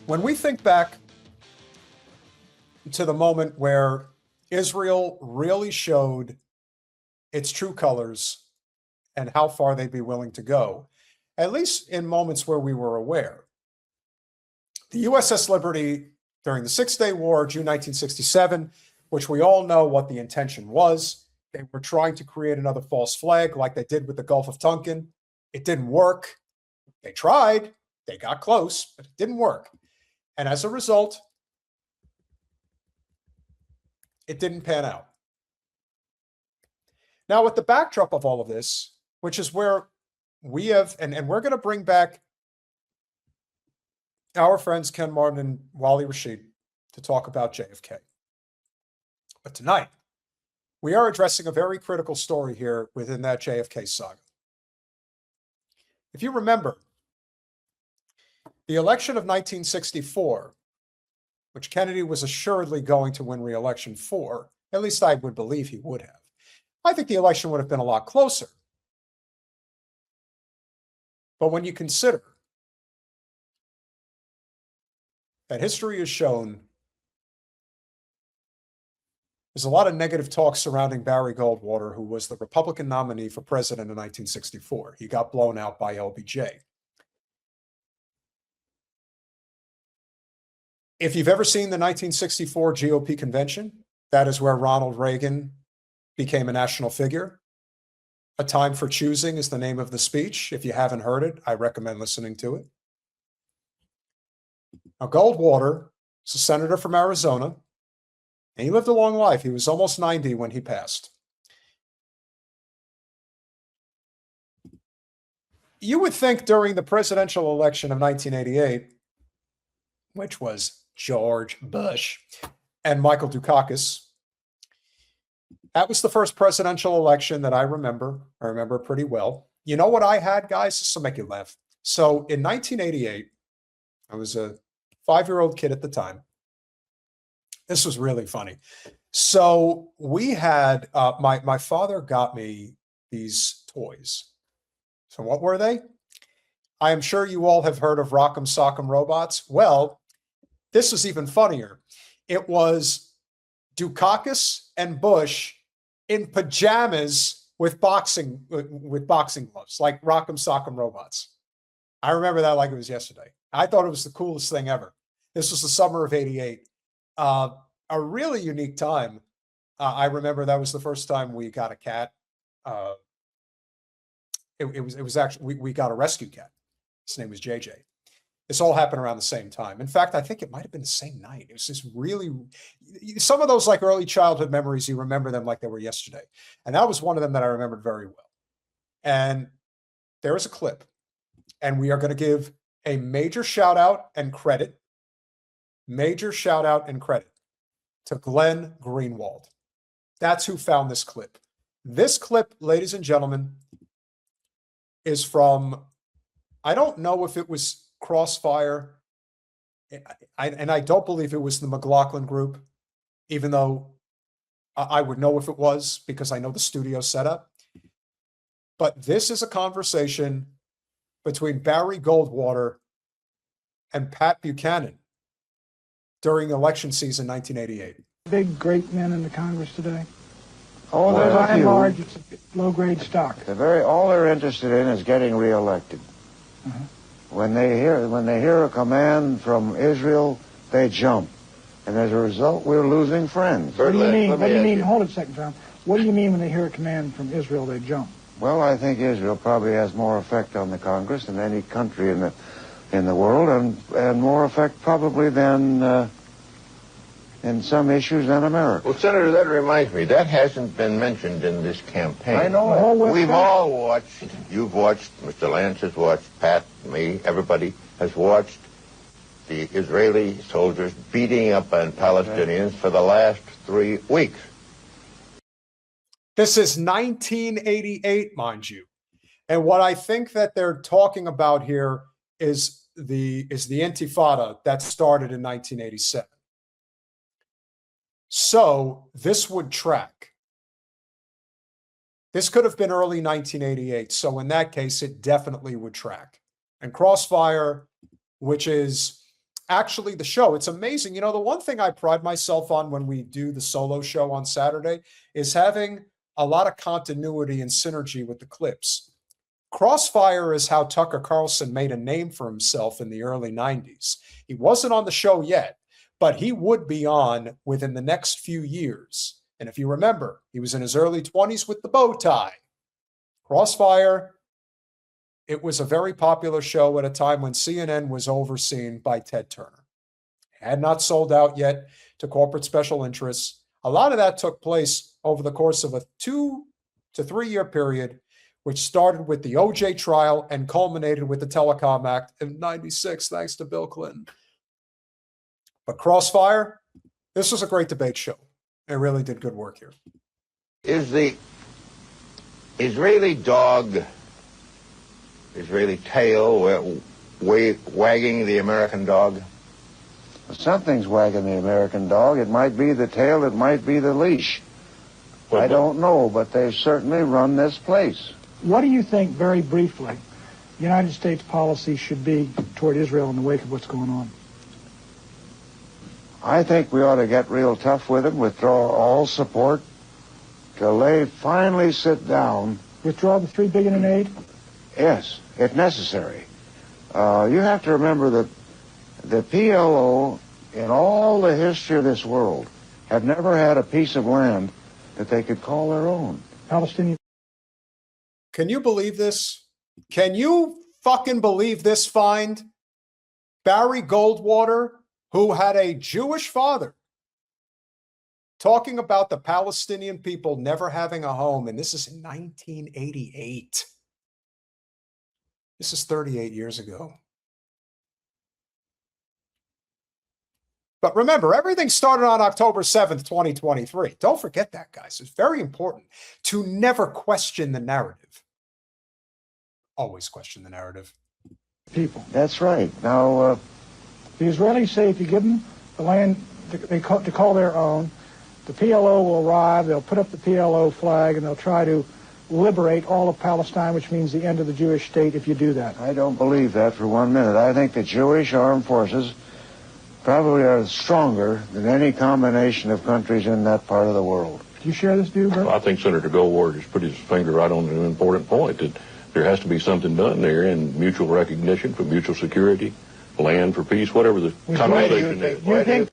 When we think back to the moment where Israel really showed its true colors and how far they'd be willing to go, at least in moments where we were aware. The USS Liberty during the Six-Day War, June 1967, which we all know what the intention was. They were trying to create another false flag like they did with the Gulf of Tonkin. It didn't work. They tried. They got close, but it didn't work. And as a result, it didn't pan out. Now, with the backdrop of all of this, which is where we have, and we're going to bring back our friends Ken Martin and Wally Rashid to talk about JFK. But tonight, we are addressing a very critical story here within that JFK saga. If you remember, the election of 1964, which Kennedy was assuredly going to win re-election for, at least I would believe he would have. I think the election would have been a lot closer. But when you consider that history has shown there's a lot of negative talk surrounding Barry Goldwater, who was the Republican nominee for president in 1964. He got blown out by LBJ. If you've ever seen the 1964 GOP convention, that is where Ronald Reagan became a national figure. A Time for Choosing is the name of the speech. If you haven't heard it, I recommend listening to it. Now, Goldwater is a senator from Arizona, and he lived a long life. He was almost 90 when he passed. You would think during the presidential election of 1988, which was George Bush and Michael Dukakis, that was the first presidential election that I remember. I remember pretty well. You know what I had, guys? This will make you laugh. So in 1988, I was a 5-year-old kid at the time. This was really funny. So we had, my father got me these toys. So what were they? I am sure you all have heard of Rock'em Sock'em Robots. Well, this was even funnier. It was Dukakis and Bush in pajamas with boxing gloves, like Rock'em Sock'em Robots. I remember that like it was yesterday. I thought it was the coolest thing ever. This was the summer of 88. A really unique time. I remember that was the first time we got a cat. It was actually, we got a rescue cat. His name was JJ. This all happened around the same time. In fact, I think it might have been the same night. It was just really, some of those like early childhood memories, you remember them like they were yesterday. And that was one of them that I remembered very well. And there is a clip, and we are going to give a major shout out and credit, to Glenn Greenwald. That's who found this clip. This clip, ladies and gentlemen, is from, I don't know if it was Crossfire, and I don't believe it was the McLaughlin group, even though I would know if it was because I know the studio setup. But this is a conversation between Barry Goldwater and Pat Buchanan during election season 1988. Big, great men in the Congress today. Oh, By and large, it's a low-grade stock. All they're interested in is getting reelected. When they hear a command from Israel, they jump, and as a result, we're losing friends. What do you mean? What do you mean? Hold it a second, Tom. What do you mean when they hear a command from Israel, they jump? Well, I think Israel probably has more effect on the Congress than any country in the world, and more effect probably than in some issues than America. Well, Senator, that reminds me, that hasn't been mentioned in this campaign. I know. We've all watched, you've watched, Mr. Lance has watched, Pat, me, everybody has watched the Israeli soldiers beating up on Palestinians for the last 3 weeks. This is 1988, mind you. And what I think that they're talking about here is the Intifada that started in 1987. So this would track. This could have been early 1988. So in that case, it definitely would track. And Crossfire, which is actually the show. It's amazing. You know, the one thing I pride myself on when we do the solo show on Saturday is having a lot of continuity and synergy with the clips. Crossfire is how Tucker Carlson made a name for himself in the early 90s. He wasn't on the show yet, but he would be on within the next few years. And if you remember, he was in his early 20s with the bow tie. Crossfire, it was a very popular show at a time when CNN was overseen by Ted Turner. It had not sold out yet to corporate special interests. A lot of that took place over the course of a 2 to 3 year period, which started with the OJ trial and culminated with the Telecom Act in 96, thanks to Bill Clinton. But Crossfire, this was a great debate show. It really did good work here. Is the Israeli dog, Israeli tail, wagging the American dog? Something's wagging the American dog. It might be the tail, it might be the leash. I don't know, but they've certainly run this place. What do you think, very briefly, the United States policy should be toward Israel in the wake of what's going on? I think we ought to get real tough with them, withdraw all support, till they finally sit down. Withdraw the $3 billion in aid? Yes, if necessary. You have to remember that the PLO, in all the history of this world, have never had a piece of land that they could call their own. Palestinian. Can you believe this? Can you fucking believe this find? Barry Goldwater, who had a Jewish father, talking about the Palestinian people never having a home, and this is in 1988. This is 38 years ago. But remember, everything started on October 7th, 2023. Don't forget that, guys. It's very important to never question the narrative. Always question the narrative. People. That's right. Now, the Israelis say if you give them the land to call their own, the PLO will arrive, they'll put up the PLO flag, and they'll try to liberate all of Palestine, which means the end of the Jewish state if you do that. I don't believe that for 1 minute. I think the Jewish armed forces probably are stronger than any combination of countries in that part of the world. Do you share this view, Bert? Well, I think Senator Goldwater just put his finger right on an important point, that there has to be something done there in mutual recognition for mutual security, land for peace, whatever the conversation is.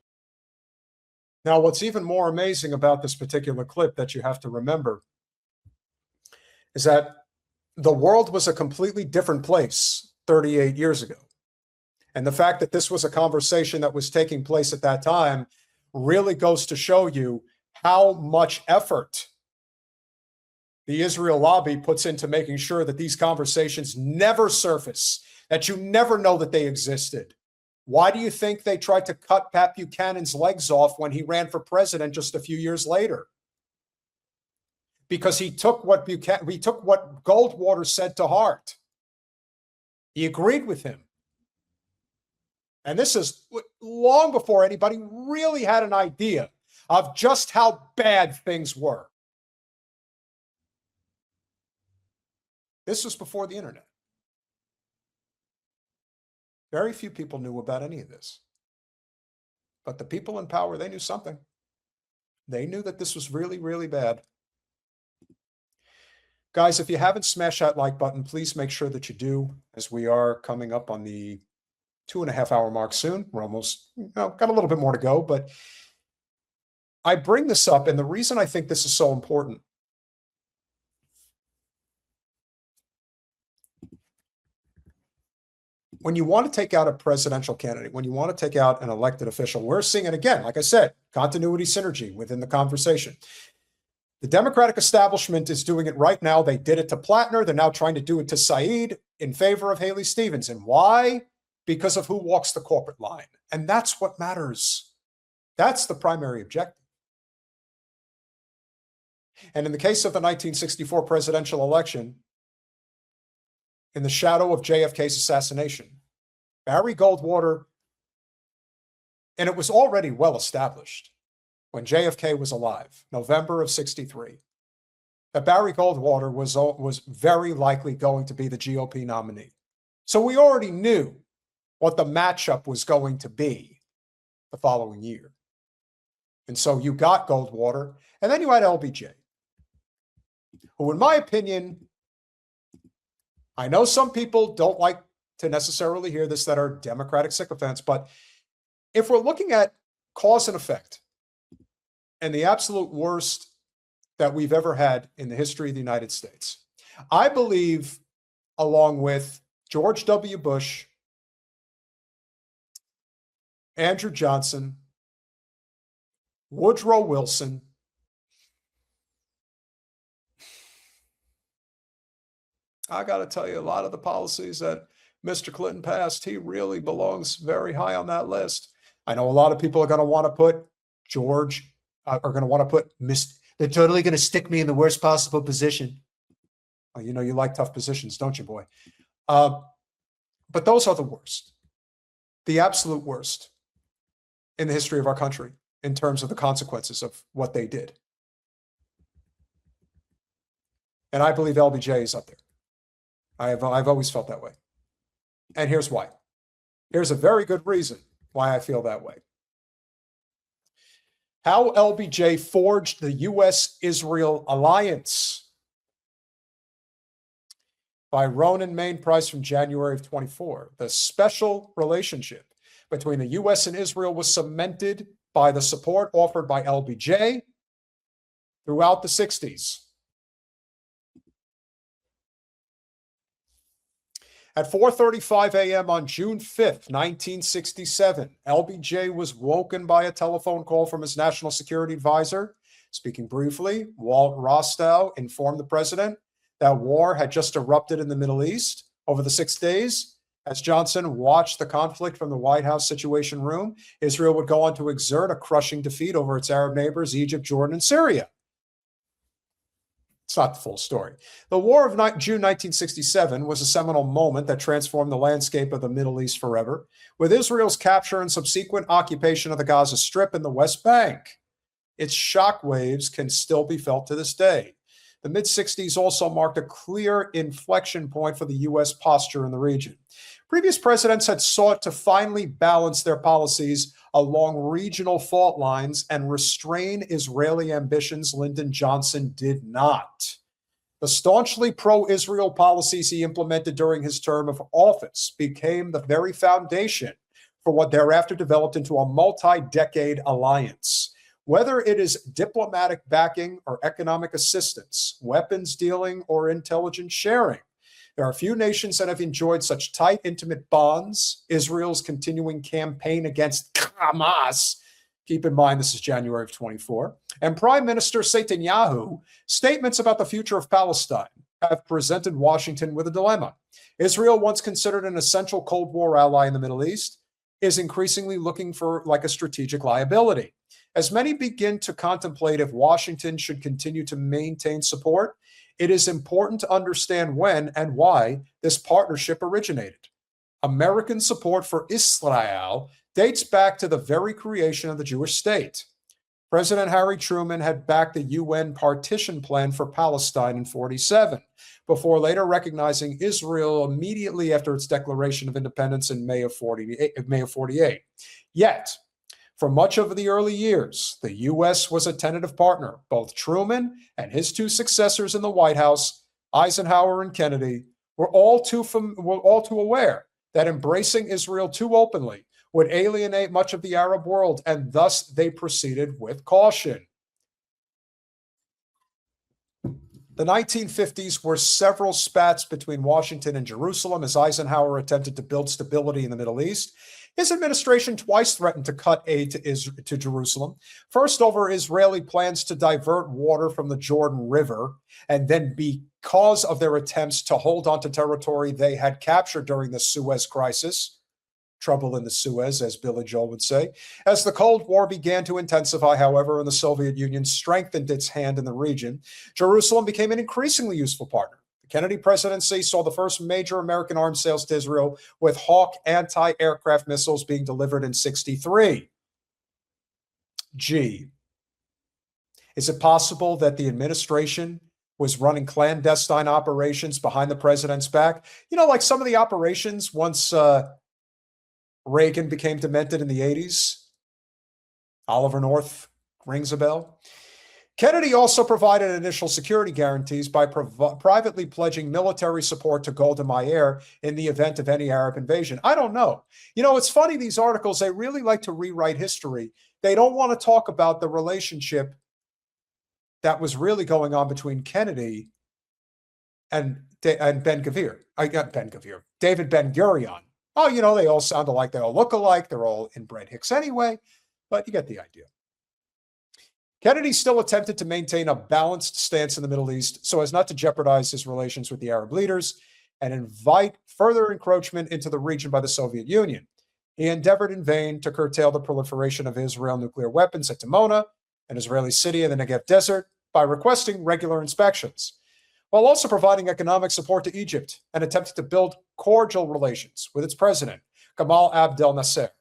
Now, what's even more amazing about this particular clip that you have to remember is that the world was a completely different place 38 years ago. And the fact that this was a conversation that was taking place at that time really goes to show you how much effort the Israel lobby puts into making sure that these conversations never surface, that you never know that they existed. Why do you think they tried to cut Pat Buchanan's legs off when he ran for president just a few years later? Because he took what Goldwater said to heart. He agreed with him. And this is long before anybody really had an idea of just how bad things were. This was before the internet. Very few people knew about any of this. But the people in power, they knew something. They knew that this was really, really bad. Guys, if you haven't smashed that like button, please make sure that you do, as we are coming up on the 2.5 hour mark soon. We're almost, got a little bit more to go, but I bring this up, and the reason I think this is so important. When you want to take out a presidential candidate, when you want to take out an elected official, we're seeing it again. Like I said, continuity, synergy within the conversation. The Democratic establishment is doing it right now. They did it to Plattner. They're now trying to do it to Said in favor of Haley Stevens. And why? Because of who walks the corporate line. And that's what matters. That's the primary objective. And in the case of the 1964 presidential election, in the shadow of JFK's assassination, Barry Goldwater, and it was already well established when JFK was alive, November of '63, that Barry Goldwater was very likely going to be the GOP nominee. So we already knew what the matchup was going to be the following year. And so you got Goldwater, and then you had LBJ, who, in my opinion, I know some people don't like to necessarily hear this that are Democratic sycophants, but if we're looking at cause and effect and the absolute worst that we've ever had in the history of the United States, I believe, along with George W. Bush, Andrew Johnson, Woodrow Wilson, I got to tell you, a lot of the policies that Mr. Clinton passed, he really belongs very high on that list. I know a lot of people are going to want to put George, are going to want to put they're totally going to stick me in the worst possible position. Well, you know, you like tough positions, don't you, boy? But those are the worst, the absolute worst in the history of our country in terms of the consequences of what they did. And I believe LBJ is up there. I've always felt that way. And here's why. Here's a very good reason why I feel that way. How LBJ forged the U.S.-Israel alliance. By Ronan Main Price from January of 24. The special relationship between the U.S. and Israel was cemented by the support offered by LBJ throughout the 60s. At 4:35 a.m. on June 5th, 1967, LBJ was woken by a telephone call from his national security advisor. Speaking briefly, Walt Rostow informed the president that war had just erupted in the Middle East over the 6 days. As Johnson watched the conflict from the White House Situation Room, Israel would go on to exert a crushing defeat over its Arab neighbors, Egypt, Jordan, and Syria. It's not the full story. The War of June 1967 was a seminal moment that transformed the landscape of the Middle East forever, with Israel's capture and subsequent occupation of the Gaza Strip and the West Bank. Its shockwaves can still be felt to this day. The mid-60s also marked a clear inflection point for the U.S. posture in the region. Previous presidents had sought to finally balance their policies along regional fault lines and restrain Israeli ambitions. Lyndon Johnson did not. The staunchly pro-Israel policies he implemented during his term of office became the very foundation for what thereafter developed into a multi-decade alliance. Whether it is diplomatic backing or economic assistance, weapons dealing or intelligence sharing, there are few nations that have enjoyed such tight, intimate bonds. Israel's continuing campaign against Hamas, keep in mind this is January of 24, and Prime Minister Netanyahu, statements about the future of Palestine have presented Washington with a dilemma. Israel, once considered an essential Cold War ally in the Middle East, is increasingly looking for like a strategic liability. As many begin to contemplate if Washington should continue to maintain support, it is important to understand when and why this partnership originated. American support for Israel dates back to the very creation of the Jewish state. President Harry Truman had backed the UN partition plan for Palestine in 1947, before later recognizing Israel immediately after its declaration of independence in May of 1948. Yet, for much of the early years, the U.S. was a tentative partner. Both Truman and his two successors in the White House, Eisenhower and Kennedy, were all too aware that embracing Israel too openly would alienate much of the Arab world, and thus they proceeded with caution. The 1950s were several spats between Washington and Jerusalem as Eisenhower attempted to build stability in the Middle East. His administration twice threatened to cut aid to Jerusalem, first over Israeli plans to divert water from the Jordan River, and then because of their attempts to hold on to territory they had captured during the Suez Crisis. Trouble in the Suez, as Billy Joel would say. As the Cold War began to intensify, however, and the Soviet Union strengthened its hand in the region, Jerusalem became an increasingly useful partner. Kennedy presidency saw the first major American arms sales to Israel, with Hawk anti-aircraft missiles being delivered in 1963. Gee, is it possible that the administration was running clandestine operations behind the president's back? You know, like some of the operations once Reagan became demented in the 80s. Oliver North rings a bell. Kennedy also provided initial security guarantees by privately pledging military support to Golda Meir in the event of any Arab invasion. I don't know. You know, it's funny, these articles, they really like to rewrite history. They don't want to talk about the relationship that was really going on between Kennedy and Ben-Gvir. David Ben-Gurion. Oh, you know, they all sound alike. They all look alike. They're all inbred Hicks anyway, but you get the idea. Kennedy still attempted to maintain a balanced stance in the Middle East so as not to jeopardize his relations with the Arab leaders and invite further encroachment into the region by the Soviet Union. He endeavored in vain to curtail the proliferation of Israel nuclear weapons at Dimona, an Israeli city in the Negev desert, by requesting regular inspections, while also providing economic support to Egypt and attempting to build cordial relations with its president, Gamal Abdel Nasser.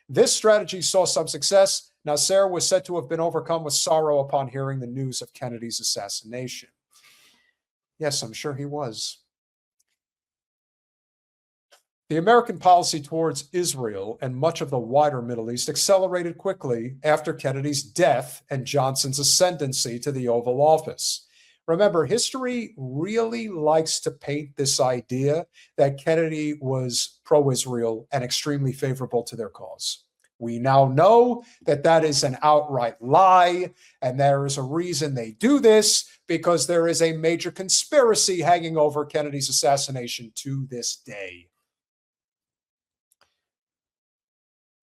This strategy saw some success. Nasser was said to have been overcome with sorrow upon hearing the news of Kennedy's assassination. Yes, I'm sure he was. The American policy towards Israel and much of the wider Middle East accelerated quickly after Kennedy's death and Johnson's ascendancy to the Oval Office. Remember, history really likes to paint this idea that Kennedy was pro-Israel and extremely favorable to their cause. We now know that that is an outright lie, and there is a reason they do this, because there is a major conspiracy hanging over Kennedy's assassination to this day.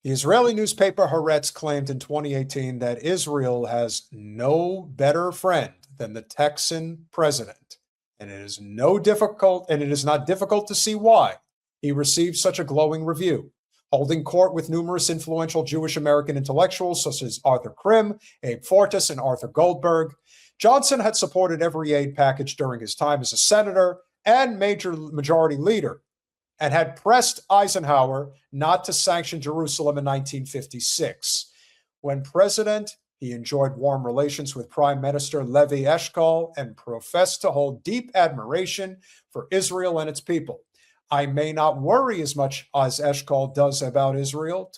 The Israeli newspaper Haaretz claimed in 2018 that Israel has no better friend than the Texan president, and it is not difficult to see why he received such a glowing review. Holding court with numerous influential Jewish American intellectuals such as Arthur Krim, Abe Fortas, and Arthur Goldberg, Johnson had supported every aid package during his time as a senator and majority leader, and had pressed Eisenhower not to sanction Jerusalem in 1956. When president, he enjoyed warm relations with Prime Minister Levi Eshkol and professed to hold deep admiration for Israel and its people. I may not worry as much as Eshkol does about Israel,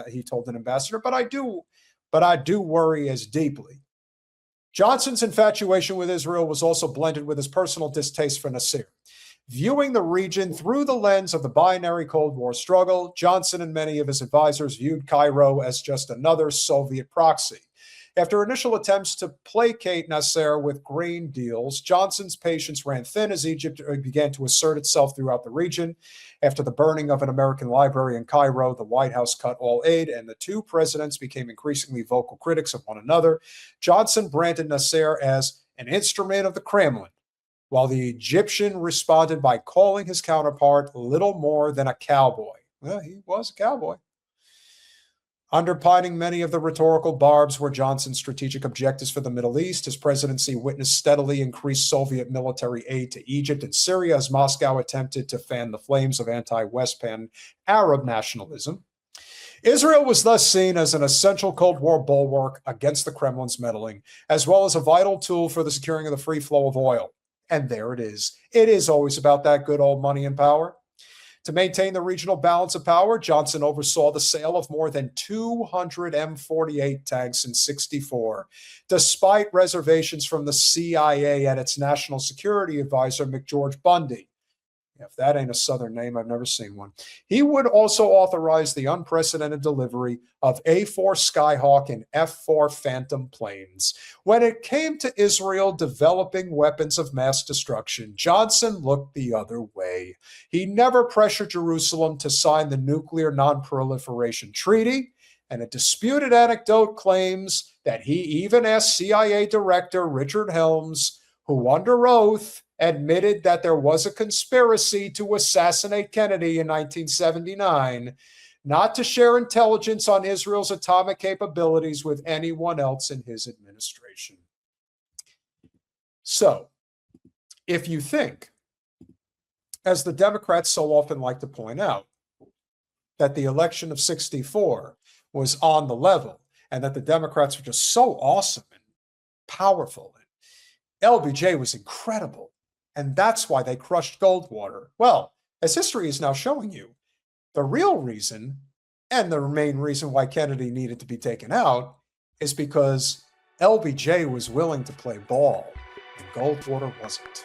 he told an ambassador, but I do worry as deeply. Johnson's infatuation with Israel was also blended with his personal distaste for Nasser. Viewing the region through the lens of the binary Cold War struggle, Johnson and many of his advisors viewed Cairo as just another Soviet proxy. After initial attempts to placate Nasser with grain deals, Johnson's patience ran thin as Egypt began to assert itself throughout the region. After the burning of an American library in Cairo, the White House cut all aid, and the two presidents became increasingly vocal critics of one another. Johnson branded Nasser as an instrument of the Kremlin, while the Egyptian responded by calling his counterpart little more than a cowboy. Well, he was a cowboy. Underpinning many of the rhetorical barbs were Johnson's strategic objectives for the Middle East. His presidency witnessed steadily increased Soviet military aid to Egypt and Syria as Moscow attempted to fan the flames of anti-West Arab nationalism. Israel was thus seen as an essential Cold War bulwark against the Kremlin's meddling, as well as a vital tool for the securing of the free flow of oil. And there it is. It is always about that good old money and power. To maintain the regional balance of power, Johnson oversaw the sale of more than 200 M48 tanks in '64, despite reservations from the CIA and its national security advisor, McGeorge Bundy. If that ain't a Southern name, I've never seen one. He would also authorize the unprecedented delivery of A-4 Skyhawk and F-4 Phantom planes. When it came to Israel developing weapons of mass destruction, Johnson looked the other way. He never pressured Jerusalem to sign the Nuclear Non-Proliferation Treaty, and a disputed anecdote claims that he even asked CIA Director Richard Helms, who under oath admitted that there was a conspiracy to assassinate Kennedy in 1979, not to share intelligence on Israel's atomic capabilities with anyone else in his administration. So, if you think, as the Democrats so often like to point out, that the election of '64 was on the level and that the Democrats were just so awesome and powerful, and LBJ was incredible, and that's why they crushed Goldwater. Well, as history is now showing you, the real reason And the main reason why Kennedy needed to be taken out is because LBJ was willing to play ball and Goldwater wasn't.